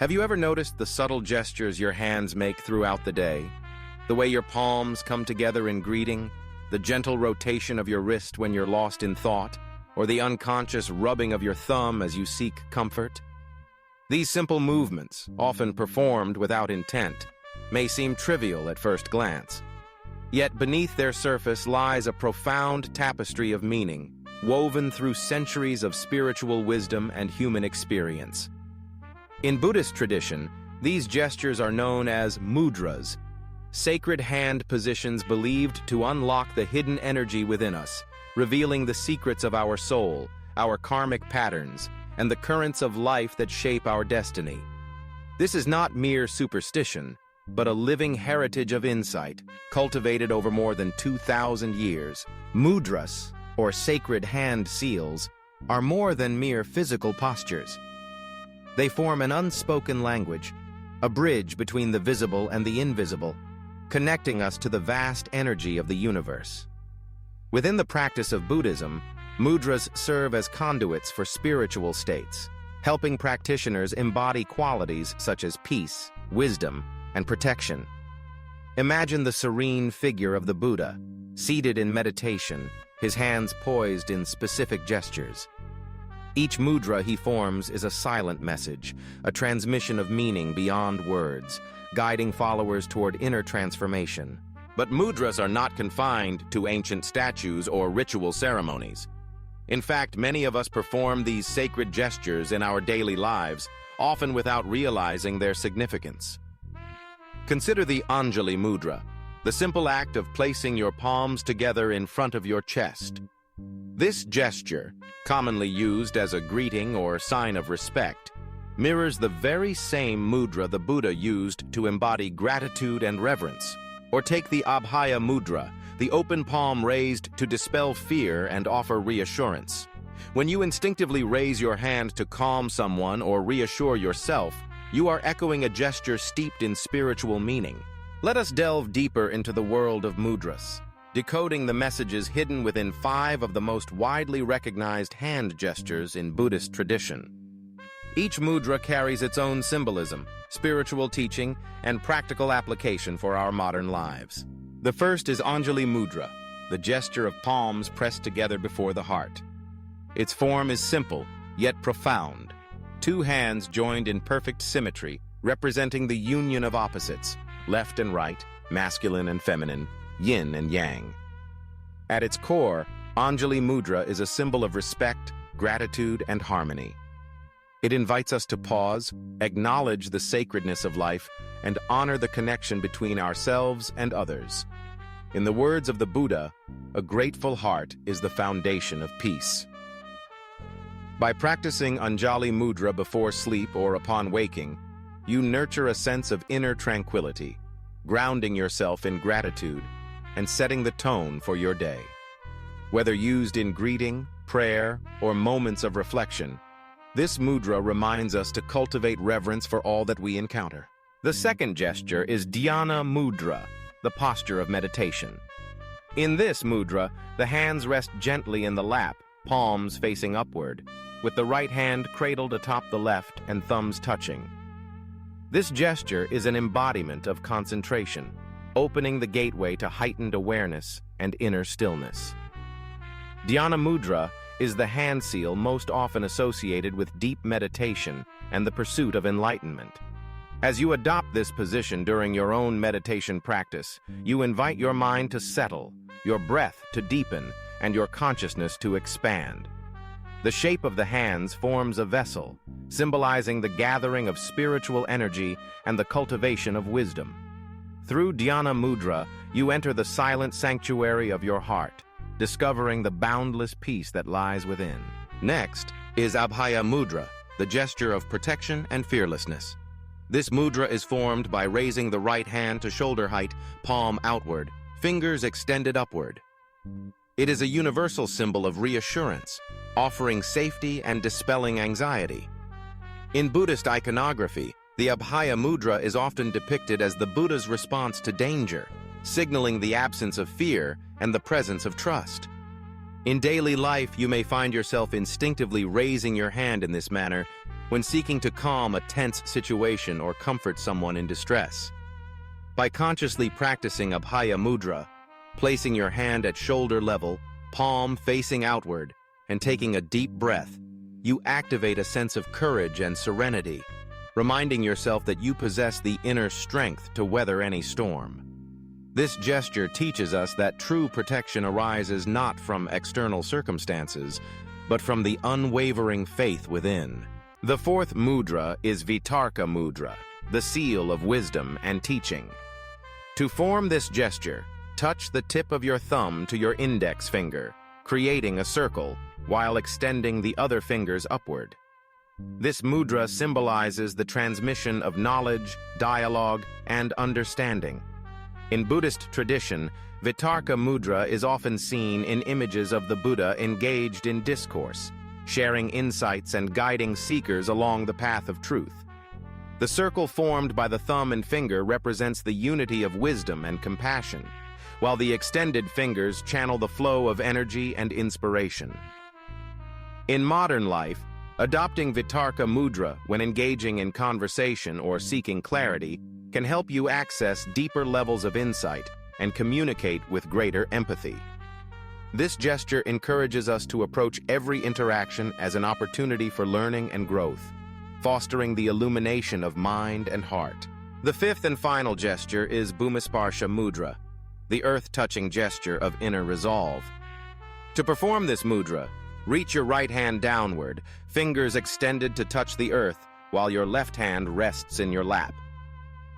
Have you ever noticed the subtle gestures your hands make throughout the day? The way your palms come together in greeting, the gentle rotation of your wrist when you're lost in thought, or the unconscious rubbing of your thumb as you seek comfort? These simple movements, often performed without intent, may seem trivial at first glance. Yet beneath their surface lies a profound tapestry of meaning, woven through centuries of spiritual wisdom and human experience. In Buddhist tradition, these gestures are known as mudras, sacred hand positions believed to unlock the hidden energy within us, revealing the secrets of our soul, our karmic patterns, and the currents of life that shape our destiny. This is not mere superstition, but a living heritage of insight, cultivated over more than 2,000 years. Mudras, or sacred hand seals, are more than mere physical postures. They form an unspoken language, a bridge between the visible and the invisible, connecting us to the vast energy of the universe. Within the practice of Buddhism, mudras serve as conduits for spiritual states, helping practitioners embody qualities such as peace, wisdom, and protection. Imagine the serene figure of the Buddha, seated in meditation, his hands poised in specific gestures. Each mudra he forms is a silent message, a transmission of meaning beyond words, guiding followers toward inner transformation. But mudras are not confined to ancient statues or ritual ceremonies. In fact, many of us perform these sacred gestures in our daily lives, often without realizing their significance. Consider the Anjali Mudra, the simple act of placing your palms together in front of your chest. This gesture, commonly used as a greeting or sign of respect, mirrors the very same mudra the Buddha used to embody gratitude and reverence. Or take the Abhaya Mudra, the open palm raised to dispel fear and offer reassurance. When you instinctively raise your hand to calm someone or reassure yourself, you are echoing a gesture steeped in spiritual meaning. Let us delve deeper into the world of mudras, decoding the messages hidden within 5 of the most widely recognized hand gestures in Buddhist tradition. Each mudra carries its own symbolism, spiritual teaching, and practical application for our modern lives. The first is Anjali Mudra, the gesture of palms pressed together before the heart. Its form is simple, yet profound. 2 hands joined in perfect symmetry, representing the union of opposites, left and right, masculine and feminine, yin and yang. At its core, Anjali Mudra is a symbol of respect, gratitude, and harmony. It invites us to pause, acknowledge the sacredness of life, and honor the connection between ourselves and others. In the words of the Buddha, a grateful heart is the foundation of peace. By practicing Anjali Mudra before sleep or upon waking, you nurture a sense of inner tranquility, grounding yourself in gratitude and setting the tone for your day. Whether used in greeting, prayer, or moments of reflection, this mudra reminds us to cultivate reverence for all that we encounter. The second gesture is Dhyana Mudra, the posture of meditation. In this mudra, the hands rest gently in the lap, palms facing upward, with the right hand cradled atop the left and thumbs touching. This gesture is an embodiment of concentration, opening the gateway to heightened awareness and inner stillness. Dhyana Mudra is the hand seal most often associated with deep meditation and the pursuit of enlightenment. As you adopt this position during your own meditation practice, you invite your mind to settle, your breath to deepen, and your consciousness to expand. The shape of the hands forms a vessel, symbolizing the gathering of spiritual energy and the cultivation of wisdom. Through Dhyana Mudra, you enter the silent sanctuary of your heart, discovering the boundless peace that lies within. Next is Abhaya Mudra, the gesture of protection and fearlessness. This mudra is formed by raising the right hand to shoulder height, palm outward, fingers extended upward. It is a universal symbol of reassurance, offering safety and dispelling anxiety. In Buddhist iconography, the Abhaya Mudra is often depicted as the Buddha's response to danger, signaling the absence of fear and the presence of trust. In daily life, you may find yourself instinctively raising your hand in this manner, when seeking to calm a tense situation or comfort someone in distress. By consciously practicing Abhaya Mudra, placing your hand at shoulder level, palm facing outward, and taking a deep breath, you activate a sense of courage and serenity, reminding yourself that you possess the inner strength to weather any storm. This gesture teaches us that true protection arises not from external circumstances, but from the unwavering faith within. The fourth mudra is Vitarka Mudra, the seal of wisdom and teaching. To form this gesture, touch the tip of your thumb to your index finger, creating a circle, while extending the other fingers upward. This mudra symbolizes the transmission of knowledge, dialogue, and understanding. In Buddhist tradition, Vitarka Mudra is often seen in images of the Buddha engaged in discourse, sharing insights and guiding seekers along the path of truth. The circle formed by the thumb and finger represents the unity of wisdom and compassion, while the extended fingers channel the flow of energy and inspiration. In modern life, adopting Vitarka Mudra when engaging in conversation or seeking clarity can help you access deeper levels of insight and communicate with greater empathy. This gesture encourages us to approach every interaction as an opportunity for learning and growth, fostering the illumination of mind and heart. The fifth and final gesture is Bhumisparsha Mudra, the earth-touching gesture of inner resolve. To perform this mudra, reach your right hand downward, fingers extended to touch the earth, while your left hand rests in your lap.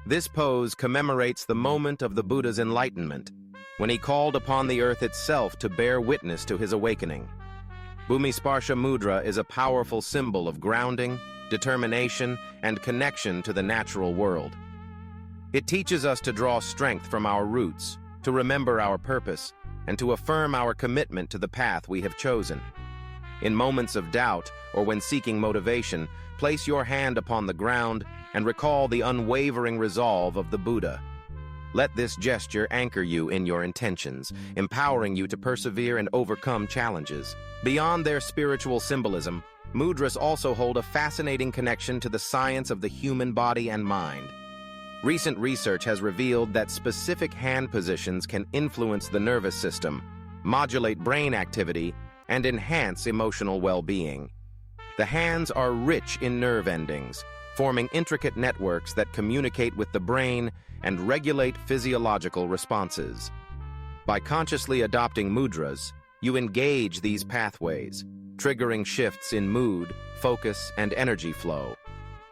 This pose commemorates the moment of the Buddha's enlightenment, when he called upon the earth itself to bear witness to his awakening. Bhumisparsha Mudra is a powerful symbol of grounding, determination, and connection to the natural world. It teaches us to draw strength from our roots, to remember our purpose, and to affirm our commitment to the path we have chosen. In moments of doubt or when seeking motivation, place your hand upon the ground and recall the unwavering resolve of the Buddha. Let this gesture anchor you in your intentions, empowering you to persevere and overcome challenges. Beyond their spiritual symbolism, mudras also hold a fascinating connection to the science of the human body and mind. Recent research has revealed that specific hand positions can influence the nervous system, modulate brain activity, and enhance emotional well-being. The hands are rich in nerve endings, forming intricate networks that communicate with the brain and regulate physiological responses. By consciously adopting mudras, you engage these pathways, triggering shifts in mood, focus, and energy flow.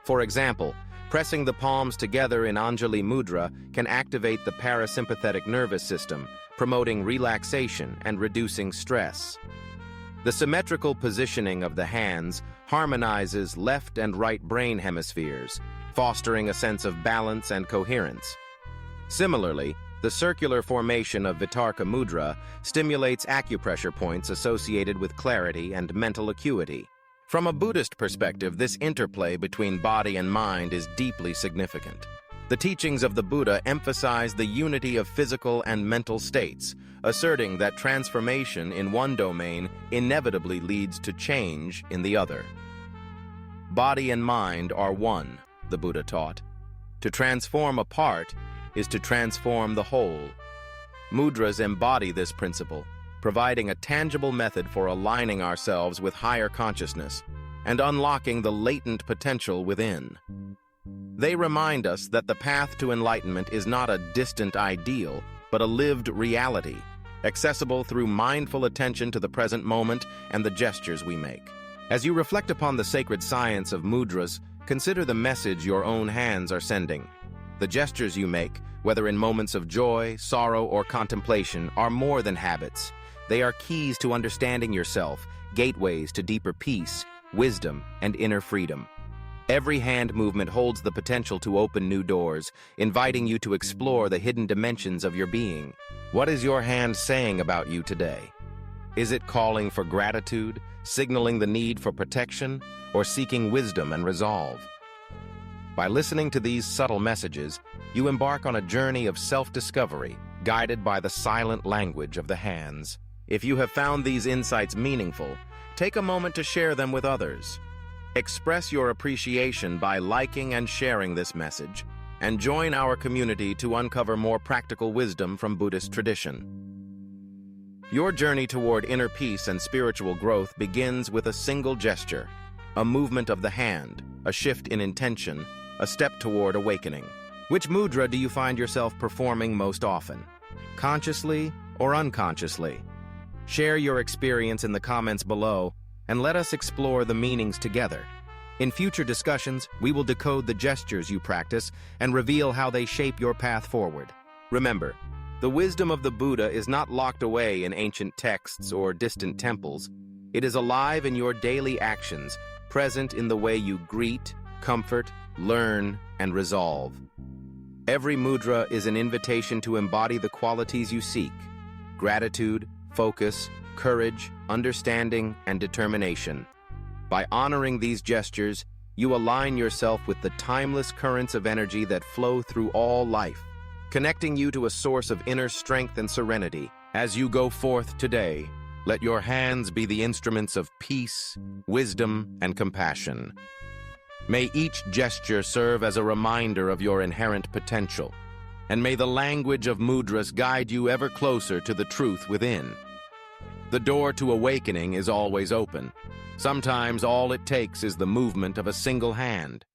For example, pressing the palms together in Anjali Mudra can activate the parasympathetic nervous system, promoting relaxation and reducing stress. The symmetrical positioning of the hands harmonizes left and right brain hemispheres, fostering a sense of balance and coherence. Similarly, the circular formation of Vitarka Mudra stimulates acupressure points associated with clarity and mental acuity. From a Buddhist perspective, this interplay between body and mind is deeply significant. The teachings of the Buddha emphasize the unity of physical and mental states, asserting that transformation in one domain inevitably leads to change in the other. Body and mind are one, the Buddha taught. To transform a part is to transform the whole. Mudras embody this principle, providing a tangible method for aligning ourselves with higher consciousness and unlocking the latent potential within. They remind us that the path to enlightenment is not a distant ideal, but a lived reality, accessible through mindful attention to the present moment and the gestures we make. As you reflect upon the sacred science of mudras, consider the message your own hands are sending. The gestures you make, whether in moments of joy, sorrow, or contemplation, are more than habits. They are keys to understanding yourself, gateways to deeper peace, wisdom, and inner freedom. Every hand movement holds the potential to open new doors, inviting you to explore the hidden dimensions of your being. What is your hand saying about you today? Is it calling for gratitude, signaling the need for protection, or seeking wisdom and resolve? By listening to these subtle messages, you embark on a journey of self-discovery, guided by the silent language of the hands. If you have found these insights meaningful, take a moment to share them with others. Express your appreciation by liking and sharing this message, and join our community to uncover more practical wisdom from Buddhist tradition. Your journey toward inner peace and spiritual growth begins with a single gesture, a movement of the hand, a shift in intention, a step toward awakening. Which mudra do you find yourself performing most often, consciously or unconsciously? Share your experience in the comments below, and let us explore the meanings together. In future discussions, we will decode the gestures you practice and reveal how they shape your path forward. Remember, the wisdom of the Buddha is not locked away in ancient texts or distant temples. It is alive in your daily actions, present in the way you greet, comfort, learn, and resolve. Every mudra is an invitation to embody the qualities you seek: gratitude, focus, courage, understanding, and determination. By honoring these gestures, you align yourself with the timeless currents of energy that flow through all life, connecting you to a source of inner strength and serenity. As you go forth today, let your hands be the instruments of peace, wisdom, and compassion. May each gesture serve as a reminder of your inherent potential, and may the language of mudras guide you ever closer to the truth within. The door to awakening is always open. Sometimes all it takes is the movement of a single hand.